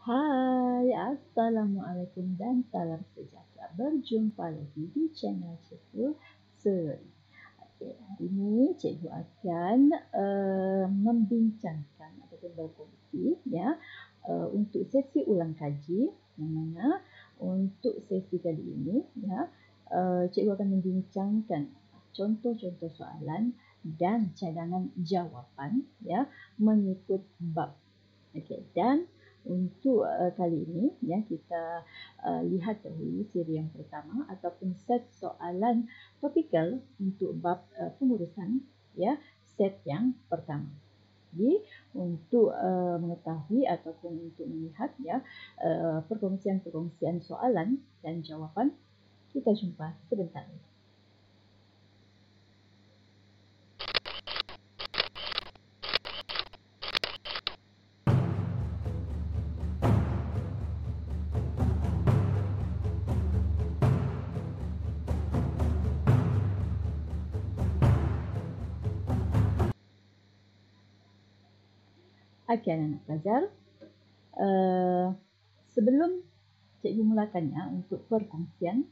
Hai, Assalamualaikum dan salam sejahtera. Berjumpa lagi di channel Cikgu Suri. Okay, hari ini Cikgu akan membincangkan ataupun berkongsi untuk sesi ulang kaji, yang mana untuk sesi kali ini Cikgu akan membincangkan contoh-contoh soalan dan cadangan jawapan mengikut bab. Okey, dan untuk kali ini kita lihat dahulu siri yang pertama ataupun set soalan topikal untuk bab pengurusan set yang pertama. Jadi untuk mengetahui ataupun untuk melihat perkongsian-perkongsian soalan dan jawapan, kita jumpa sebentar. Okey, anak pelajar, sebelum Cikgu mulakannya untuk perkongsian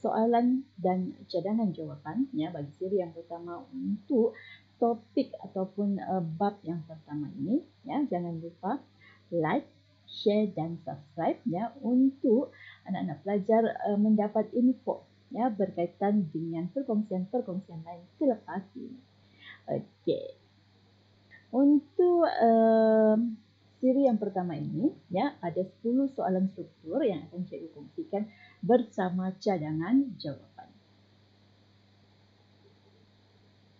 soalan dan cadangan jawapan bagi siri yang pertama untuk topik ataupun bab yang pertama ini, jangan lupa like, share dan subscribe untuk anak-anak pelajar mendapat info berkaitan dengan perkongsian-perkongsian lain selepas ini. Okey. Untuk siri yang pertama ini ada 10 soalan struktur yang akan Cikgu kongsikan bersama cadangan jawapan.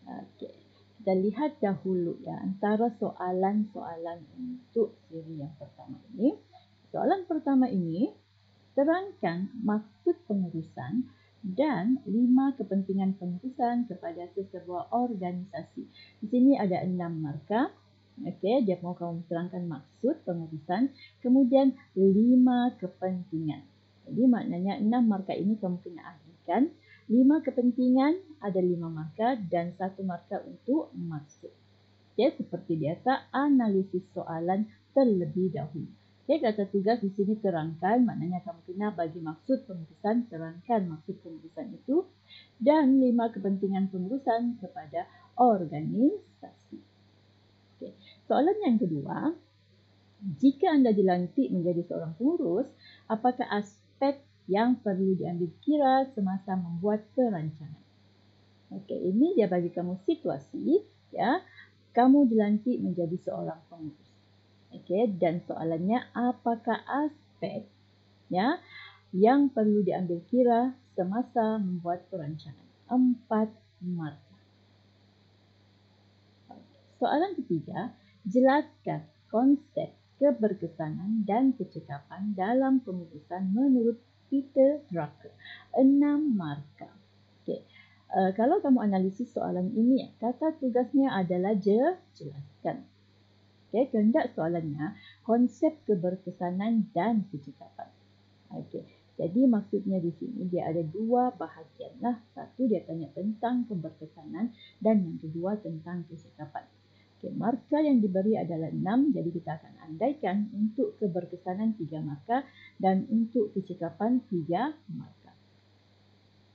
Okey. Kita lihat dahulu antara soalan-soalan untuk siri yang pertama ini. Soalan pertama ini, terangkan maksud pengurusan dan 5 kepentingan pengurusan kepada sesebuah organisasi. Di sini ada 6 markah. Okey, dia mahu kamu terangkan maksud pengurusan, kemudian 5 kepentingan. Jadi maknanya 6 markah ini kamu kena ahlikan. 5 kepentingan ada 5 markah dan 1 markah untuk maksud. Okey, seperti biasa analisis soalan terlebih dahulu. Okey, kata tugas di sini terangkan, maknanya kamu kena bagi maksud pengurusan, terangkan maksud pengurusan itu dan 5 kepentingan pengurusan kepada organisasi. Okey, soalan yang kedua, jika anda dilantik menjadi seorang pengurus, apakah aspek yang perlu diambil kira semasa membuat perancangan? Okey, ini dia bagi kamu situasi kamu dilantik menjadi seorang pengurus. Okey, dan soalannya apakah aspek yang perlu diambil kira semasa membuat perancangan? 4 markah. Soalan ketiga, jelaskan konsep keberkesanan dan kecekapan dalam pengurusan menurut Peter Drucker. 6 markah. Okey. Kalau kamu analisis soalan ini, kata tugasnya adalah jelaskan. Okay, kehendak soalannya konsep keberkesanan dan kecekapan. Okey, jadi maksudnya di sini dia ada 2 bahagian lah. Satu dia tanya tentang keberkesanan dan yang kedua tentang kecekapan. Okey, markah yang diberi adalah 6, jadi kita akan andaikan untuk keberkesanan 3 markah dan untuk kecekapan 3 markah.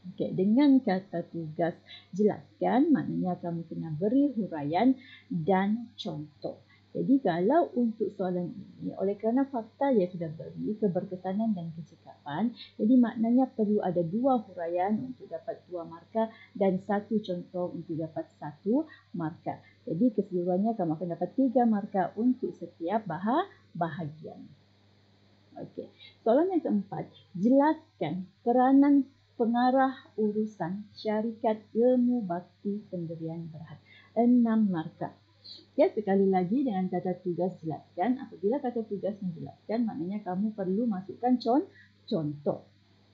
Okey, dengan kata tugas jelaskan, maknanya kamu kena beri huraian dan contoh. Jadi kalau untuk soalan ini, oleh kerana fakta dia sudah beri keberkesanan dan kecekapan, jadi maknanya perlu ada 2 huraian untuk dapat 2 markah dan 1 contoh untuk dapat 1 markah. Jadi keseluruhannya kamu akan dapat 3 markah untuk setiap bahagian. Okey. Soalan yang keempat, jelaskan peranan pengarah urusan syarikat ilmu bakti pendirian berhad. 6 markah. Ya, sekali lagi dengan kata tugas jelaskan. Apabila kata tugas menjelaskan, maknanya kamu perlu masukkan contoh.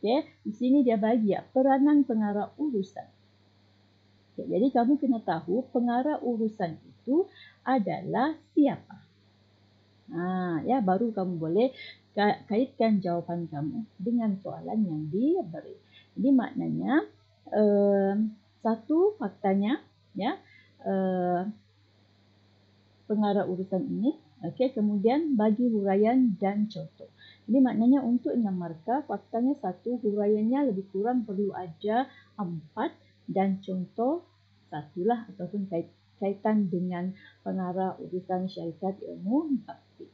Okay. Di sini dia bagi peranan pengarah urusan. Okay. Jadi kamu kena tahu pengarah urusan itu adalah siapa. Baru kamu boleh kaitkan jawapan kamu dengan soalan yang diberi. Jadi maknanya satu faktanya pengarah urusan ini Okey, kemudian bagi huraian dan contoh. Jadi maknanya untuk 6 markah, faktanya 1, huraiannya lebih kurang perlu ada 4 dan contoh 1 lah ataupun kaitan dengan pengarah urusan syarikat ilmu bakti.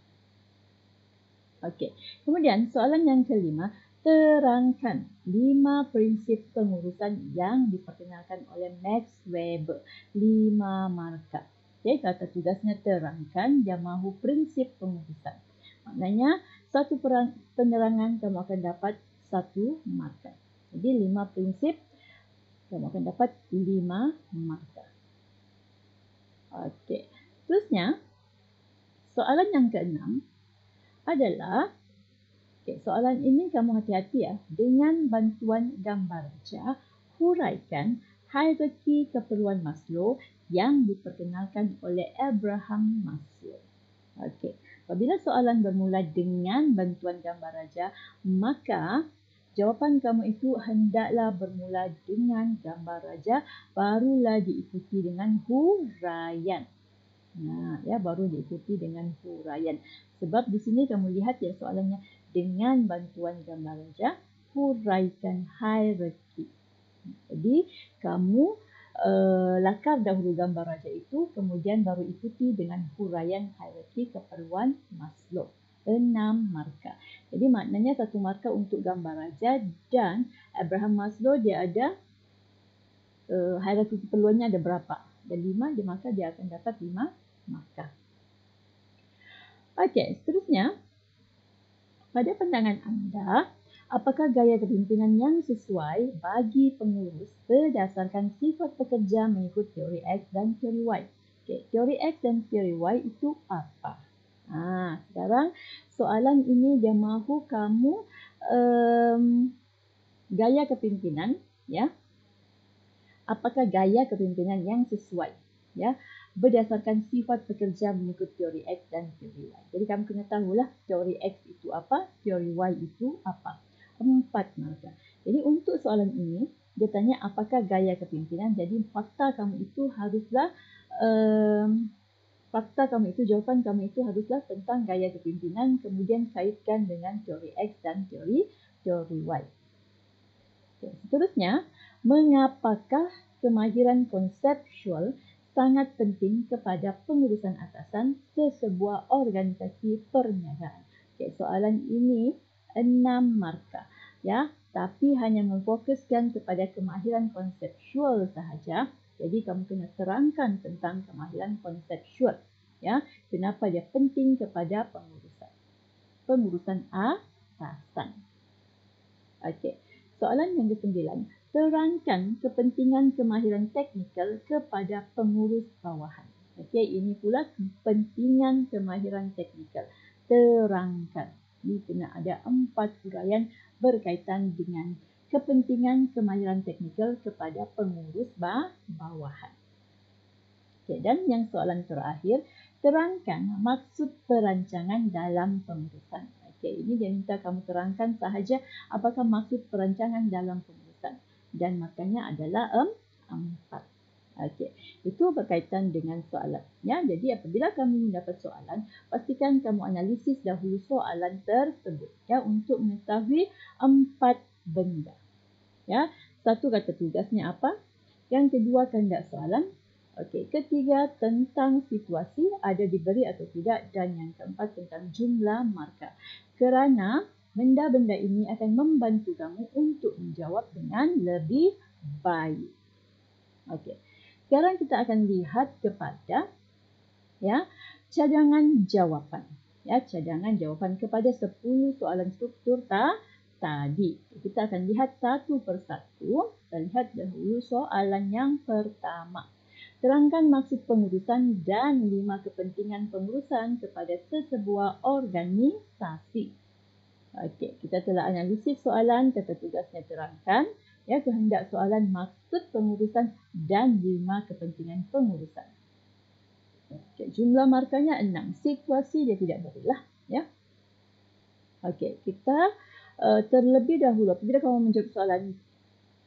Okey, kemudian soalan yang kelima, terangkan 5 prinsip pengurusan yang diperkenalkan oleh Max Weber. 5 markah. Okey, kata tugasnya terangkan, dia mahu prinsip pengurusan. Maknanya, satu penerangan kamu akan dapat 1 markah. Jadi 5 prinsip, kamu akan dapat 5 markah. Okey, terusnya, soalan yang keenam adalah, soalan ini kamu hati-hati ya. Dengan bantuan gambar raja, huraikan hierarki keperluan Maslow yang diperkenalkan oleh Abraham Maslow. Okey, apabila soalan bermula dengan bantuan gambar raja, maka jawapan kamu itu hendaklah bermula dengan gambar raja, barulah diikuti dengan huraian. Baru diikuti dengan huraian. Sebab di sini kamu lihat ya soalannya, dengan bantuan gambar raja, huraikan hierarki. Jadi kamu lakar dahulu gambar raja itu, kemudian baru ikuti dengan huraian hierarki keperluan Maslow. 6 markah. Jadi maknanya 1 markah untuk gambar raja, dan Abraham Maslow dia ada hierarki keperluannya ada berapa? Ada 5, maka dia akan dapat 5 markah. Okey, seterusnya, pada pandangan anda, apakah gaya kepimpinan yang sesuai bagi pengurus berdasarkan sifat pekerja mengikut teori X dan teori Y? Okey, teori X dan teori Y itu apa? Sekarang soalan ini dia mahu kamu gaya kepimpinan, ya. Apakah gaya kepimpinan yang sesuai, ya, berdasarkan sifat pekerja mengikut teori X dan teori Y. Jadi kamu kena tahulah teori X itu apa, teori Y itu apa. 4 markah. Jadi untuk soalan ini, dia tanya apakah gaya kepimpinan. Jadi fakta kamu itu haruslah, jawapan kamu itu haruslah tentang gaya kepimpinan, kemudian kaitkan dengan teori X dan teori Y. Seterusnya, mengapakah kemahiran konseptual sangat penting kepada pengurusan atasan sesebuah organisasi perniagaan? Soalan ini 6 markah, ya, tapi hanya memfokuskan kepada kemahiran konseptual sahaja. Jadi kamu kena terangkan tentang kemahiran konseptual, ya, kenapa dia penting kepada pengurusan atasan. Okey. Soalan yang ke-9, terangkan kepentingan kemahiran teknikal kepada pengurus bawahan. Okey, ini pula kepentingan kemahiran teknikal. Terangkan. Ini kena ada 4 huraian berkaitan dengan kepentingan kemahiran teknikal kepada pengurus bawahan. Okey, dan yang soalan terakhir, terangkan maksud perancangan dalam pengurusan. Okey, ini dia minta kamu terangkan sahaja apakah maksud perancangan dalam pengurusan. Dan markahnya adalah 4. Okey, itu berkaitan dengan soalan. Ya, jadi apabila kamu mendapat soalan, pastikan kamu analisis dahulu soalan tersebut, ya, untuk mengetahui 4 benda. Ya, satu, kata tugasnya apa? Yang kedua, kehendak soalan. Okey, ketiga, tentang situasi ada diberi atau tidak, dan yang keempat tentang jumlah markah. Kerana benda-benda ini akan membantu kamu untuk menjawab dengan lebih baik. Okey. Sekarang kita akan lihat kepada, ya, cadangan jawapan. Ya, cadangan jawapan kepada 10 soalan struktur tadi. Kita akan lihat satu persatu. Kita lihat dahulu soalan yang pertama. Terangkan maksud pengurusan dan 5 kepentingan pengurusan kepada sesebuah organisasi. Okey, kita telah analisis soalan, kata tugasnya terangkan, ya, kehendak soalan, maksud pengurusan dan 5 kepentingan pengurusan. Okey, jumlah markahnya 6. Situasi dia tidak berilah, ya. Okey, kita terlebih dahulu apabila kamu menjawab soalan,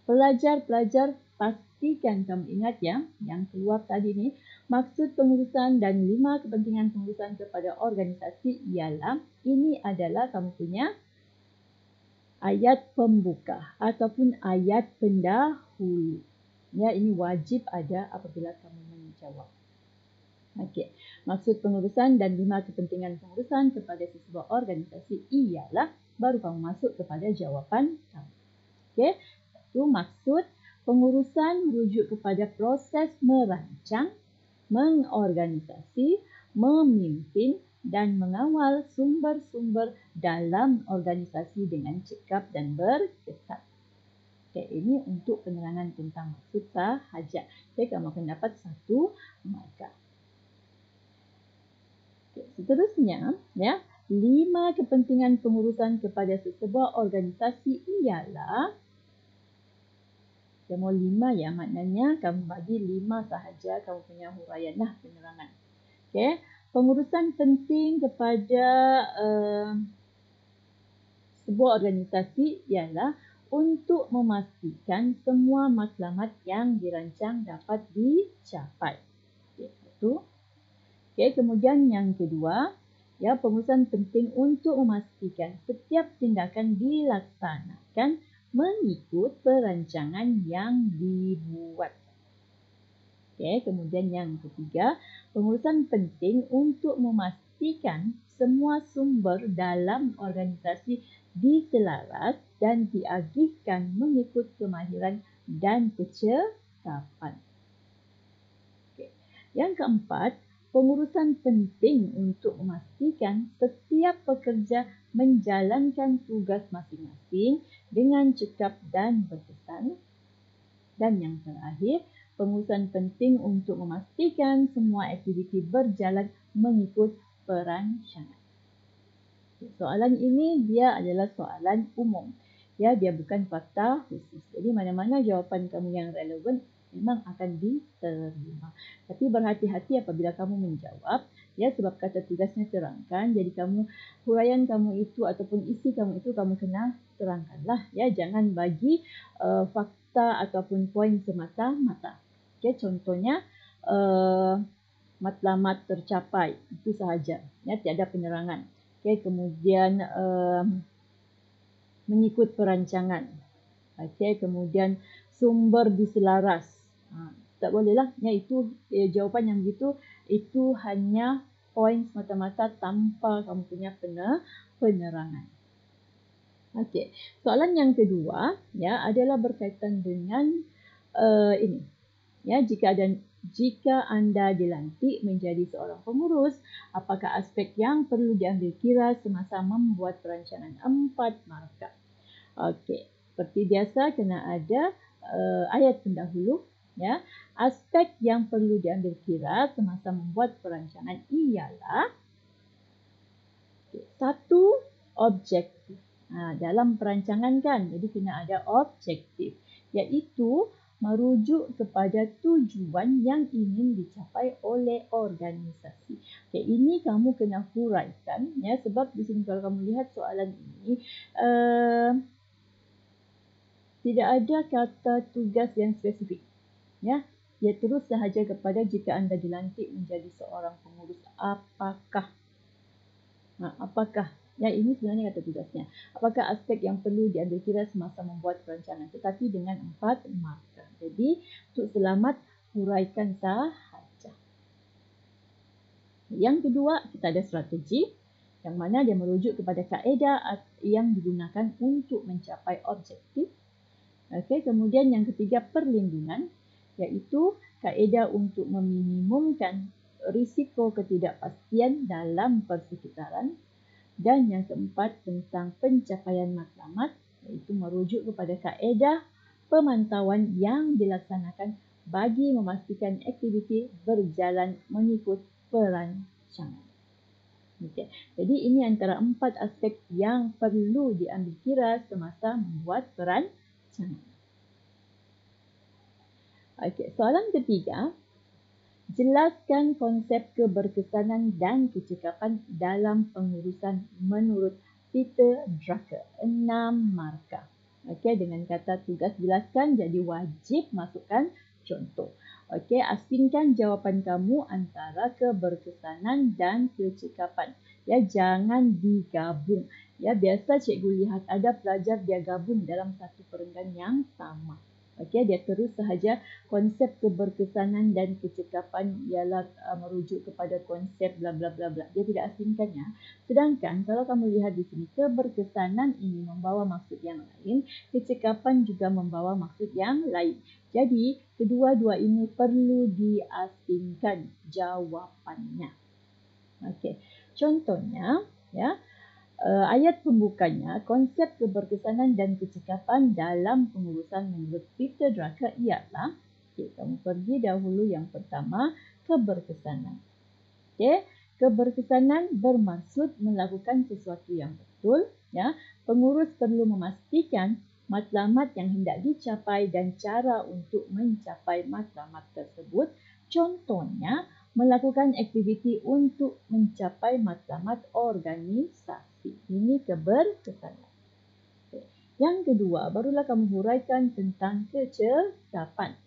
pelajar-pelajar pastikan kamu ingat, ya, yang keluar tadi ni, Maksud pengurusan dan 5 kepentingan pengurusan kepada organisasi ialah, ini adalah kamu punya ayat pembuka ataupun ayat pendahulu. Ya, ini wajib ada apabila kamu menjawab. Okey, maksud pengurusan dan 5 kepentingan pengurusan kepada sesebuah organisasi ialah, baru kamu masuk kepada jawapan kamu. Okey, satu, maksud pengurusan merujuk kepada proses merancang, mengorganisasi, memimpin dan mengawal sumber-sumber dalam organisasi dengan cekap dan berkesan. Okay, ini untuk penerangan tentang maksud sahaja. Okay, kamu akan dapat 1 markah. Okay, seterusnya, ya, 5 kepentingan pengurusan kepada sesebuah organisasi ialah, kamu 5 ya, maknanya kamu bagi 5 sahaja kamu punya huraian lah, penerangan. Okay, pengurusan penting kepada sebuah organisasi ialah untuk memastikan semua matlamat yang dirancang dapat dicapai. Okay, satu. Okay, kemudian yang kedua, ya, pengurusan penting untuk memastikan setiap tindakan dilaksanakan mengikut perancangan yang dibuat. Okay, kemudian yang ketiga, pengurusan penting untuk memastikan semua sumber dalam organisasi diselaras dan diagihkan mengikut kemahiran dan kecekapan. Okay. Yang keempat, pengurusan penting untuk memastikan setiap pekerja menjalankan tugas masing-masing dengan cekap dan berkesan. Dan yang terakhir, pengurusan penting untuk memastikan semua aktiviti berjalan mengikut perancangan. Soalan ini dia adalah soalan umum. Ya, dia bukan fakta khusus. Jadi mana-mana jawapan kamu yang relevan memang akan diterima. Tapi berhati-hati apabila kamu menjawab, ya, sebab kata tugasnya terangkan. Jadi huraian kamu itu ataupun isi kamu itu kamu kena terangkanlah. Ya, jangan bagi fakta ataupun poin semata-mata. Okay, contohnya matlamat tercapai, itu sahaja. Ya, tiada penerangan. Okay, kemudian mengikut perancangan. Okay, kemudian sumber diselaras. Tak bolehlah. Ya, itu jawapan yang begitu, itu hanya poin semata-mata tanpa kamu punya penerangan. Okay, soalan yang kedua, ya, adalah berkaitan dengan ini. Ya, jika anda dilantik menjadi seorang pengurus, apakah aspek yang perlu diambil kira semasa membuat perancangan? 4 markah. Okey, seperti biasa kena ada ayat pendahulu. Ya, aspek yang perlu diambil kira semasa membuat perancangan ialah, satu, objektif. Dalam perancangan kan, jadi kena ada objektif, iaitu merujuk kepada tujuan yang ingin dicapai oleh organisasi. Okay, ini kamu kena huraikan, ya, sebab di sini kalau kamu lihat soalan ini tidak ada kata tugas yang spesifik. Ya, dia terus sahaja kepada jika anda dilantik menjadi seorang pengurus, apakah? Apakah? Ya, ini sebenarnya kata tugasnya. Apakah aspek yang perlu diambil kira semasa membuat perancangan? Tetapi dengan 4 markah. Jadi, untuk selamat, huraikan sahaja. Yang kedua, kita ada strategi. Yang mana dia merujuk kepada kaedah yang digunakan untuk mencapai objektif. Okay, kemudian yang ketiga, perlindungan. Iaitu kaedah untuk meminimumkan risiko ketidakpastian dalam persekitaran. Dan yang keempat, tentang pencapaian matlamat, iaitu merujuk kepada kaedah pemantauan yang dilaksanakan bagi memastikan aktiviti berjalan mengikut perancangan. Okay. Jadi ini antara 4 aspek yang perlu diambil kira semasa membuat perancangan. Okay. Soalan ketiga. Jelaskan konsep keberkesanan dan kecekapan dalam pengurusan menurut Peter Drucker. 6 markah. Okey, dengan kata tugas jelaskan, jadi wajib masukkan contoh. Okey, asingkan jawapan kamu antara keberkesanan dan kecekapan. Ya, jangan digabung. Ya, biasa cikgu lihat ada pelajar dia gabung dalam satu perenggan yang sama. Okey, dia terus sahaja konsep keberkesanan dan kecekapan ialah merujuk kepada konsep bla bla bla bla. Dia tidak asingkannya. Sedangkan kalau kamu lihat di sini, keberkesanan ini membawa maksud yang lain, kecekapan juga membawa maksud yang lain. Jadi, kedua-dua ini perlu diasingkan jawapannya. Okey. Contohnya, ya, ayat pembukanya, konsep keberkesanan dan kecekapan dalam pengurusan menurut Peter Drucker ialah, okay, kamu pergi dahulu yang pertama, keberkesanan. Okay. Keberkesanan bermaksud melakukan sesuatu yang betul. Ya. Pengurus perlu memastikan matlamat yang hendak dicapai dan cara untuk mencapai matlamat tersebut. Contohnya, melakukan aktiviti untuk mencapai matlamat organisasi. Ini keberkesanan. Okay. Yang kedua, barulah kamu huraikan tentang kecekapan.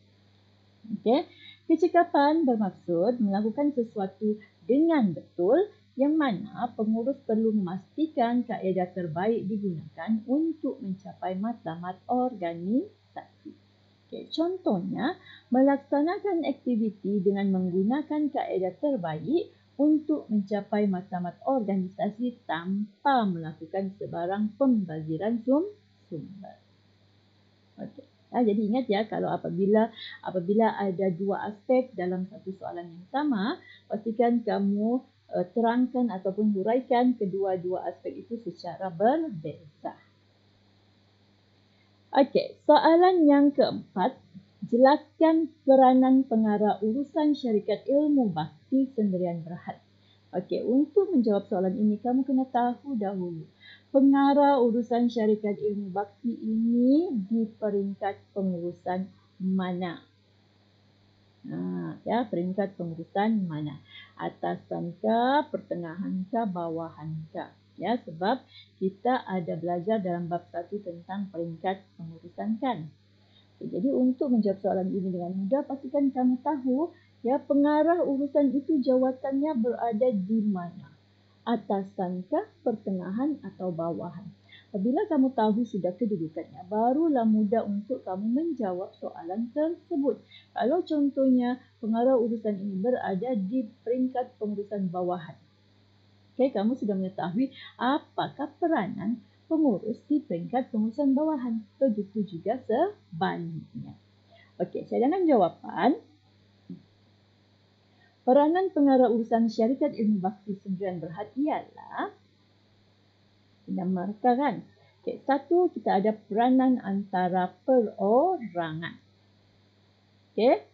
Okay. Kecekapan bermaksud melakukan sesuatu dengan betul yang mana pengurus perlu memastikan kaedah terbaik digunakan untuk mencapai matlamat organisasi. Okay. Contohnya, melaksanakan aktiviti dengan menggunakan kaedah terbaik untuk mencapai matlamat organisasi tanpa melakukan sebarang pembaziran sumber. Okay. Jadi ingat ya, kalau apabila ada dua aspek dalam satu soalan yang sama, pastikan kamu terangkan ataupun huraikan kedua-dua aspek itu secara berbeza. Okey, soalan yang keempat, jelaskan peranan pengarah urusan syarikat ilmu bakti Sendirian Berhad. Okey, untuk menjawab soalan ini, kamu kena tahu dahulu pengarah urusan syarikat ilmu bakti ini di peringkat pengurusan mana? Ya, peringkat pengurusan mana? Atasankah, pertengahankah, bawahankah? Ya, sebab kita ada belajar dalam bab 1 tentang peringkat pengurusan kan. Jadi untuk menjawab soalan ini dengan mudah, pastikan kamu tahu ya pengarah urusan itu jawatannya berada di mana. Atasankah, pertengahan atau bawahan. Apabila kamu tahu sudah kedudukannya, barulah mudah untuk kamu menjawab soalan tersebut. Kalau contohnya pengarah urusan ini berada di peringkat pengurusan bawahan. Okay, kamu sudah mengetahui apakah peranan pengurus di peringkat pengurusan bawahan. Begitu juga sebaliknya. Okey, cadangan jawapan. Peranan pengarah urusan syarikat ilmu bakti Sendirian Berhad ialah markah kan. Okay, satu, kita ada peranan antara perorangan. Okay.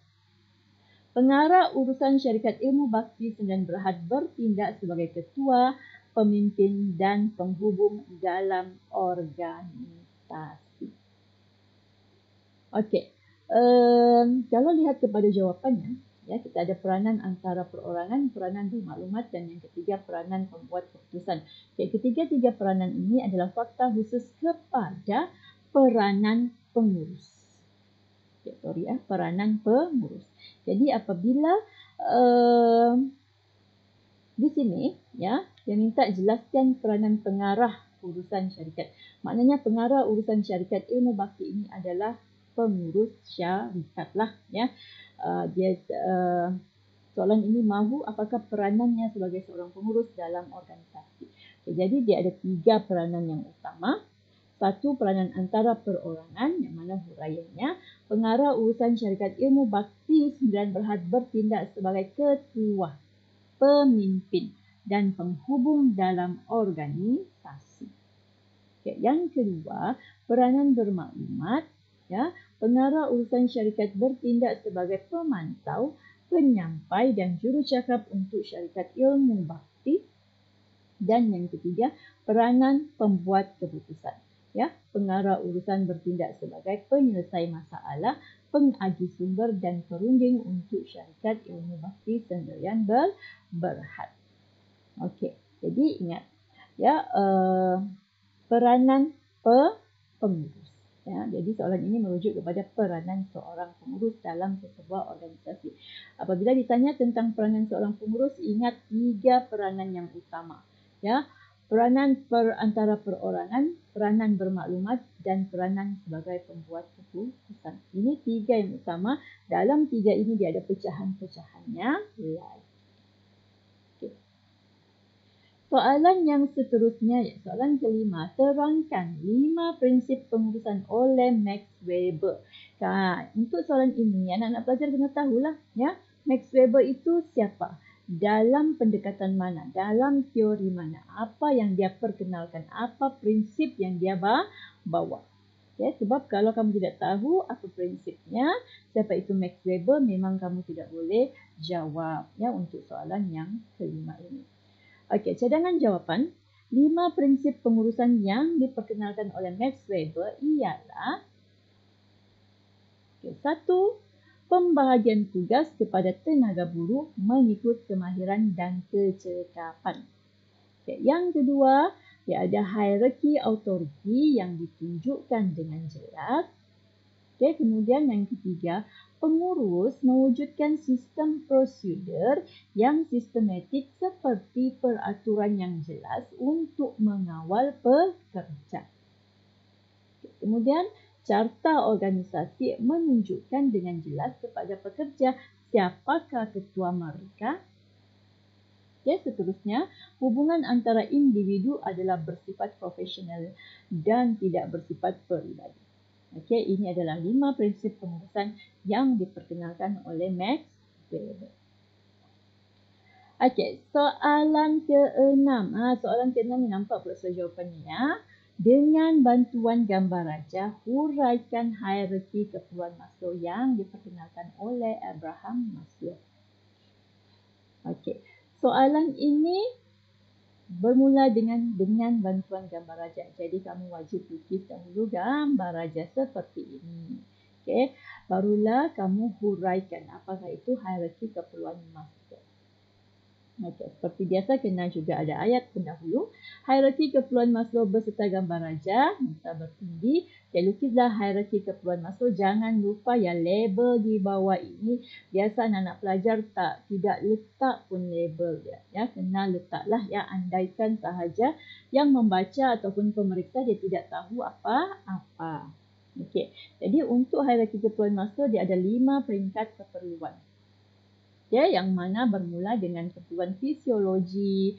Pengarah urusan syarikat ilmu bakti Sendirian Berhad bertindak sebagai ketua, pemimpin dan penghubung dalam organisasi. Okey. Kalau lihat kepada jawapannya, ya, kita ada peranan antara perorangan, peranan bermaklumat dan yang ketiga peranan pembuat keputusan. Okay, ketiga-tiga peranan ini adalah fakta khusus kepada peranan pengurus. Okay, peranan pengurus. Jadi apabila di sini ya, dia minta jelaskan peranan pengarah urusan syarikat. Maknanya pengarah urusan syarikat ilmu bakti ini adalah pengurus syarikat lah ya. Soalan ini mahu apakah peranannya sebagai seorang pengurus dalam organisasi. Jadi dia ada 3 peranan yang utama. Satu, peranan antara perorangan yang mana huraiannya pengarah urusan syarikat ilmu bakti Sendirian Berhad bertindak sebagai ketua, pemimpin dan penghubung dalam organisasi. Okay, yang kedua, peranan bermaklumat. Ya, pengarah urusan syarikat bertindak sebagai pemantau, penyampai dan jurucakap untuk syarikat ilmu bakti. Dan yang ketiga, peranan pembuat keputusan. Ya, pengarah urusan bertindak sebagai penyelesai masalah, pengagi sumber dan perunding untuk syarikat ilmu bakti Sendirian Berhad. Okey, jadi ingat ya, peranan pengurus. Ya, jadi soalan ini merujuk kepada peranan seorang pengurus dalam sebuah organisasi. Apabila ditanya tentang peranan seorang pengurus, ingat 3 peranan yang utama. Ya, peranan antara perorangan, peranan bermaklumat dan peranan sebagai pembuat keputusan. Ini 3 yang utama. Dalam 3 ini dia ada pecahan-pecahannya lain. Soalan yang seterusnya, soalan kelima, terangkan 5 prinsip pengurusan oleh Max Weber. Untuk soalan ini, anak-anak pelajar kena tahulah, ya, Max Weber itu siapa? Dalam pendekatan mana? Dalam teori mana? Apa yang dia perkenalkan? Apa prinsip yang dia bawa? Ya, sebab kalau kamu tidak tahu apa prinsipnya, siapa itu Max Weber, memang kamu tidak boleh jawab, ya, untuk soalan yang kelima ini. Okey, cadangan jawapan. 5 prinsip pengurusan yang diperkenalkan oleh Max Weber ialah 1. Pembahagian tugas kepada tenaga buruh mengikut kemahiran dan kecekapan. Yang kedua, dia ada hierarki autoriti yang ditunjukkan dengan jelas. Kemudian yang ketiga, pengurus mewujudkan sistem prosedur yang sistematik seperti peraturan yang jelas untuk mengawal pekerja. Kemudian, carta organisasi menunjukkan dengan jelas kepada pekerja siapakah ketua mereka. Seterusnya, hubungan antara individu adalah bersifat profesional dan tidak bersifat peribadi. Okey, ini adalah 5 prinsip pengurusan yang diperkenalkan oleh Max Weber. Okey, soalan ke-6. Soalan ke-6 ni nampak pula jawapannya, ya. Dengan bantuan gambar raja, huraikan hierarki keperluan Maslow yang diperkenalkan oleh Abraham Maslow. Okey, soalan ini bermula dengan bantuan gambar raja. Jadi kamu wajib lukis dahulu gambar raja seperti ini. Okey, barulah kamu huraikan apakah itu hierarki keperluan Maslow. Okey, seperti biasa kena juga ada ayat pendahulu. Hierarki keperluan Maslow beserta gambar raja, masa bertindih. Lukislah hierarki keperluan Maslow. Jangan lupa ya, label di bawah ini. Biasa anak-anak pelajar tidak letak pun label dia. Ya, kena letaklah, ya, andaikan sahaja yang membaca ataupun pemeriksa dia tidak tahu apa-apa. Okey. Jadi untuk hierarki keperluan Maslow dia ada 5 peringkat keperluan. Yang mana bermula dengan keperluan fisiologi,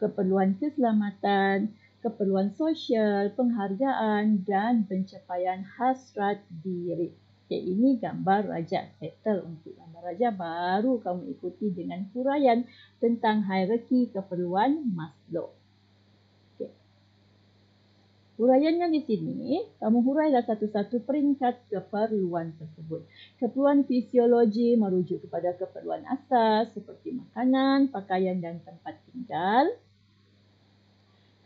keperluan keselamatan, keperluan sosial, penghargaan dan pencapaian hasrat diri. Ini gambar raja. Settle untuk gambar raja, baru kamu ikuti dengan huraian tentang hierarki keperluan Maslow. Huraiannya di sini, kamu hurailah satu-satu peringkat keperluan tersebut. Keperluan fisiologi merujuk kepada keperluan asas seperti makanan, pakaian dan tempat tinggal.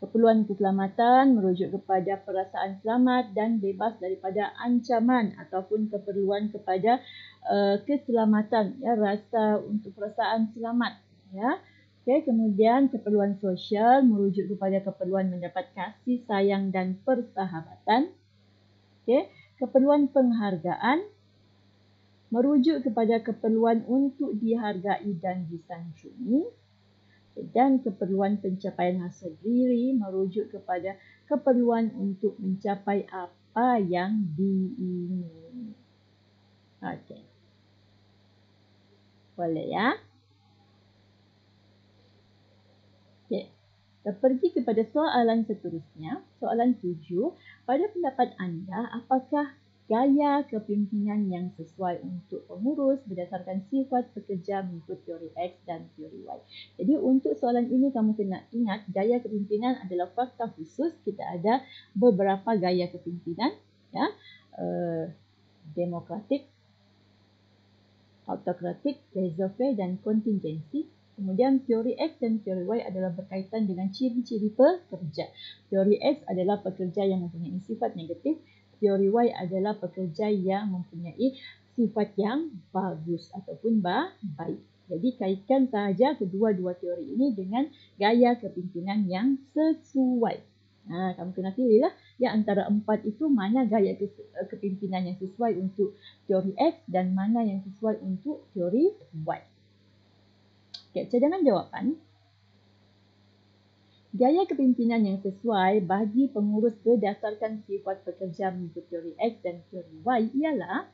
Keperluan keselamatan merujuk kepada perasaan selamat dan bebas daripada ancaman ataupun keperluan kepada keselamatan, ya, rasa untuk perasaan selamat, ya. Kemudian keperluan sosial merujuk kepada keperluan mendapat kasih sayang dan persahabatan. Keperluan penghargaan merujuk kepada keperluan untuk dihargai dan disanjungi. Dan keperluan pencapaian hasrat diri merujuk kepada keperluan untuk mencapai apa yang diingini. Okey. Boleh, ya? Okey. Kita pergi kepada soalan seterusnya. Soalan 7. Pada pendapat anda, apakah gaya kepimpinan yang sesuai untuk pengurus berdasarkan sifat pekerja mengikut teori X dan teori Y. Jadi untuk soalan ini kamu kena ingat gaya kepimpinan adalah fakta khusus. Kita ada beberapa gaya kepimpinan, ya. Demokratik, autokratik, laissez-faire dan kontingensi. Kemudian teori X dan teori Y adalah berkaitan dengan ciri-ciri pekerja. Teori X adalah pekerja yang mempunyai sifat negatif. Teori Y adalah pekerja yang mempunyai sifat yang bagus ataupun baik. Jadi kaitkan sahaja kedua-dua teori ini dengan gaya kepimpinan yang sesuai. Kamu kena pilih lah. Ya, antara 4 itu mana gaya kepimpinan yang sesuai untuk teori X dan mana yang sesuai untuk teori Y. Okay, cadangan jawapan. Gaya kepimpinan yang sesuai bagi pengurus berdasarkan sifat pekerja mengikut teori X dan teori Y ialah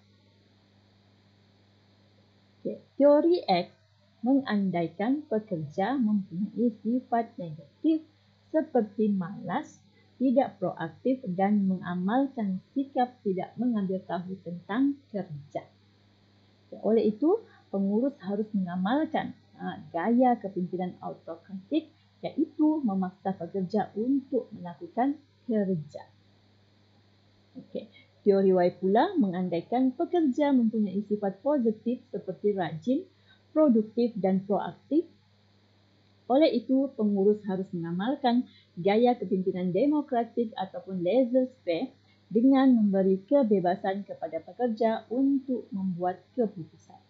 teori X mengandaikan pekerja mempunyai sifat negatif seperti malas, tidak proaktif dan mengamalkan sikap tidak mengambil tahu tentang kerja. Oleh itu, pengurus harus mengamalkan gaya kepimpinan autokratik, iaitu memaksa pekerja untuk melakukan kerja. Okey. Teori Y pula mengandaikan pekerja mempunyai sifat positif seperti rajin, produktif dan proaktif. Oleh itu, pengurus harus mengamalkan gaya kepimpinan demokratik ataupun laissez-faire dengan memberi kebebasan kepada pekerja untuk membuat keputusan.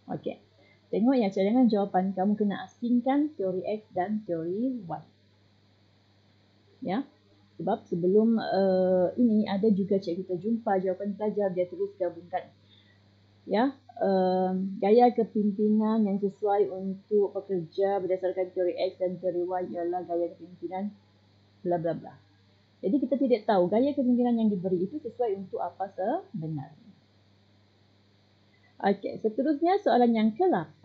Okey. Tengok ya, cadangan jawapan kamu kena asingkan teori X dan teori Y. Ya. Sebab sebelum ini ada juga cikgu kita jumpa jawapan pelajar, dia terus gabungkan. Ya, gaya kepimpinan yang sesuai untuk pekerja berdasarkan teori X dan teori Y ialah gaya kepimpinan bla bla bla. Jadi kita tidak tahu gaya kepimpinan yang diberi itu sesuai untuk apa sebenarnya. Okey, seterusnya soalan yang ke-8.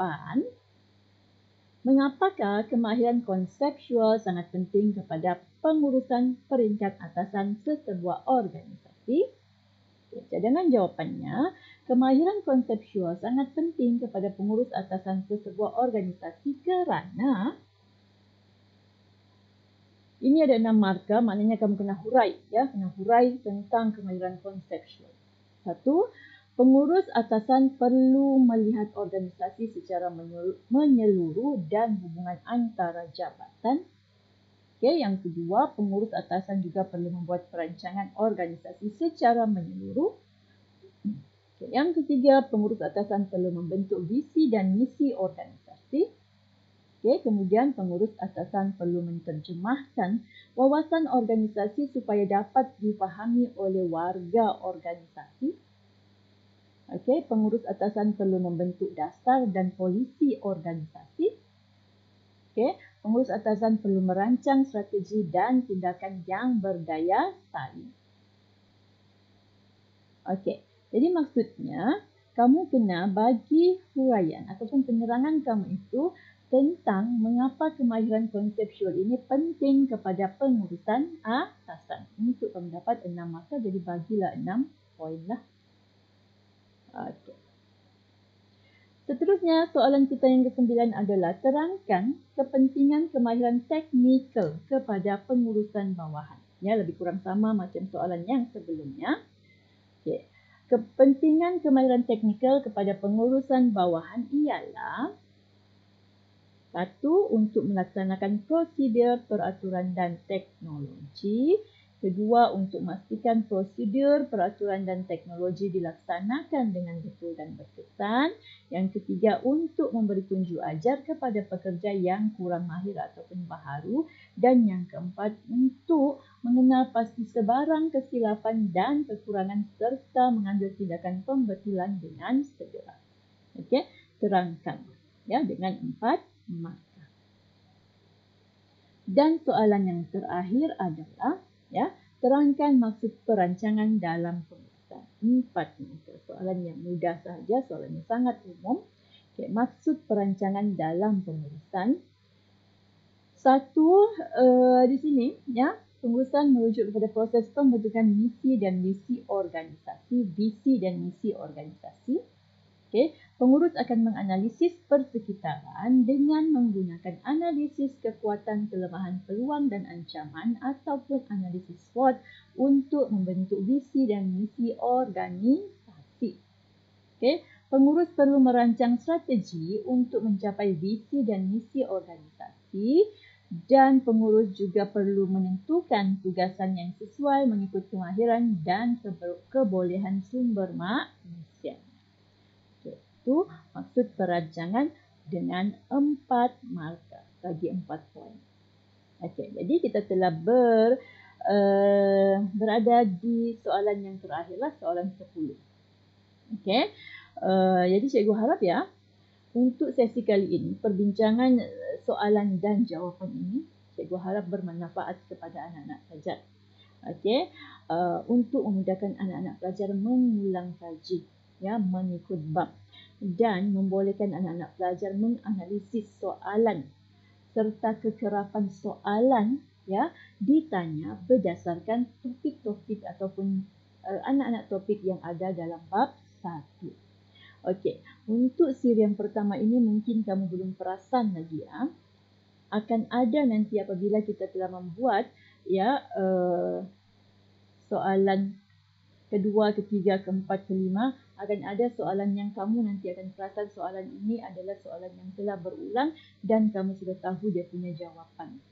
Mengapakah kemahiran konseptual sangat penting kepada pengurusan peringkat atasan sesebuah organisasi? Cadangan jawapannya, kemahiran konseptual sangat penting kepada pengurus atasan sesebuah organisasi kerana ini ada 6 markah, maknanya kamu kena hurai, ya, kena hurai tentang kemahiran konseptual. 1. Pengurus atasan perlu melihat organisasi secara menyeluruh dan hubungan antara jabatan. Okay, yang kedua, pengurus atasan juga perlu membuat perancangan organisasi secara menyeluruh. Okay, yang ketiga, pengurus atasan perlu membentuk visi dan misi organisasi. Okay, kemudian, pengurus atasan perlu menterjemahkan wawasan organisasi supaya dapat dipahami oleh warga organisasi. Okey, pengurus atasan perlu membentuk dasar dan polisi organisasi. Okey, pengurus atasan perlu merancang strategi dan tindakan yang berdaya saing. Okey, jadi maksudnya kamu kena bagi huraian ataupun penerangan kamu itu tentang mengapa kemahiran konseptual ini penting kepada pengurusan atasan. Untuk kamu dapat 6 markah, jadi bagilah 6 poin lah. Okay. Seterusnya, soalan kita yang ke-9 adalah terangkan kepentingan kemahiran teknikal kepada pengurusan bawahan. Ya, lebih kurang sama macam soalan yang sebelumnya. Okay. Kepentingan kemahiran teknikal kepada pengurusan bawahan ialah 1. Untuk melaksanakan prosedur, peraturan dan teknologi. 2. Untuk memastikan prosedur, peraturan dan teknologi dilaksanakan dengan betul dan berkesan. Yang ketiga, untuk memberi tunjuk ajar kepada pekerja yang kurang mahir ataupun baharu. Dan yang keempat, untuk mengenal pasti sebarang kesilapan dan kekurangan serta mengambil tindakan pembetilan dengan segera. Okey, terangkan ya dengan 4 markah. Dan soalan yang terakhir adalah ya, terangkan maksud perancangan dalam pengurusan. 4 markah. Soalan yang mudah sahaja, soalan yang sangat umum. Okay, maksud perancangan dalam pengurusan. 1 di sini ya, pengurusan merujuk kepada proses pembentukan misi dan visi organisasi, visi dan misi organisasi. Okay. Pengurus akan menganalisis persekitaran dengan menggunakan analisis kekuatan, kelemahan, peluang dan ancaman ataupun analisis SWOT untuk membentuk visi dan misi organisasi. Okay. Pengurus perlu merancang strategi untuk mencapai visi dan misi organisasi dan pengurus juga perlu menentukan tugasan yang sesuai mengikut kemahiran dan kebolehan sumber manusia. Itu maksud perancangan dengan 4 markah bagi 4 poin. Okey, jadi kita telah berada di soalan yang terakhirlah, soalan 10. Okey. Jadi cikgu harap ya, untuk sesi kali ini, perbincangan soalan dan jawapan ini, cikgu harap bermanfaat kepada anak-anak pelajar. Okey, untuk memudahkan anak-anak pelajar mengulang kaji, ya, mengikut bab dan membolehkan anak-anak pelajar menganalisis soalan serta kekerapan soalan, ya, ditanya berdasarkan topik-topik ataupun anak-anak topik yang ada dalam bab 1. Okey, untuk siri yang pertama ini mungkin kamu belum perasan lagi ya. Akan ada nanti apabila kita telah membuat ya soalan kedua, ketiga, keempat, kelima, akan ada soalan yang kamu nanti akan perasan soalan ini adalah soalan yang telah berulang dan kamu sudah tahu dia punya jawapan.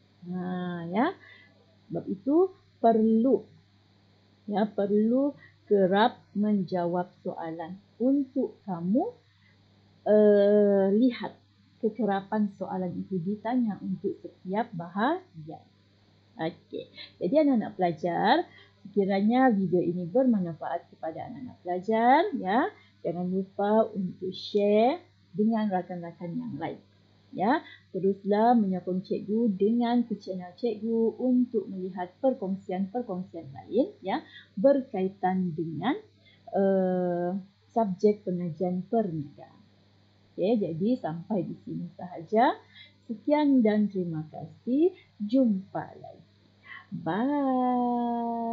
Ya. Sebab itu perlu kerap menjawab soalan untuk kamu lihat kekerapan soalan itu ditanya untuk setiap bahagian. Okey. Jadi anak-anak pelajar, sekiranya video ini bermanfaat kepada anak-anak pelajar, ya, jangan lupa untuk share dengan rakan-rakan yang lain. Ya, teruslah menyokong cikgu dengan ke channel cikgu untuk melihat perkongsian-perkongsian lain, ya, berkaitan dengan subjek pengajian perniagaan. Okey, jadi sampai di sini sahaja. Sekian dan terima kasih. Jumpa lagi. Bye.